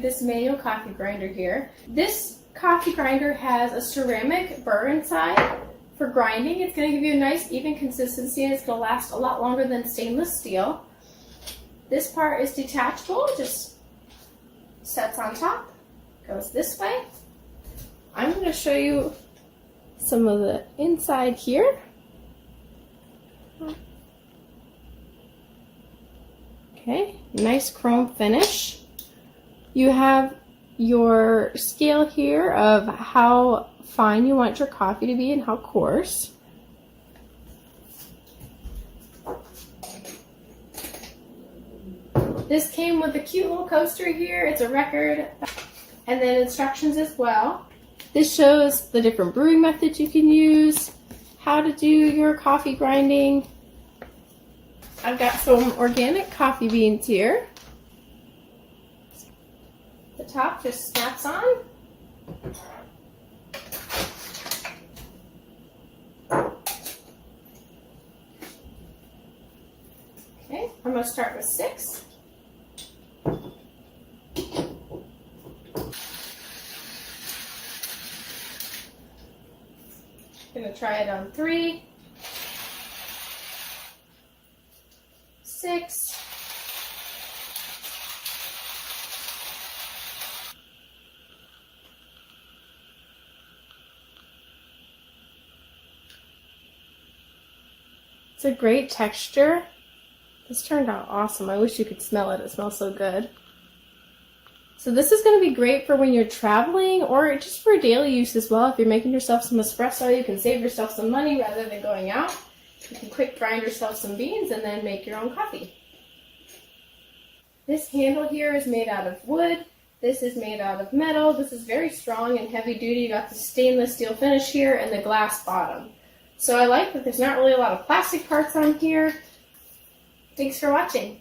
this manual coffee grinder here. This coffee grinder has a ceramic burr inside for grinding. It's going to give you a nice even consistency, and it's going to last a lot longer than stainless steel. This part is detachable, just sets on top, goes this way. I'm going to show you some of the inside here. Okay, nice chrome finish. You have your scale here of how fine you want your coffee to be and how coarse. This came with a cute little coaster here. It's a record, and then instructions as well. This shows the different brewing methods you can use, how to do your coffee grinding. I've got some organic coffee beans here. The top just snaps on. Okay, I'm going to start with 6. I'm going to try it on 3, 6, 'It's a great texture. This turned out awesome. I wish you could smell it. It smells so good. So this is going to be great for when you're traveling or just for daily use as well. If you're making yourself some espresso, you can save yourself some money rather than going out. You can quick grind yourself some beans and then make your own coffee. This handle here is made out of wood. This is made out of metal. This is very strong and heavy duty. You got the stainless steel finish here and the glass bottom. So I like that there's not really a lot of plastic parts on here. Thanks for watching.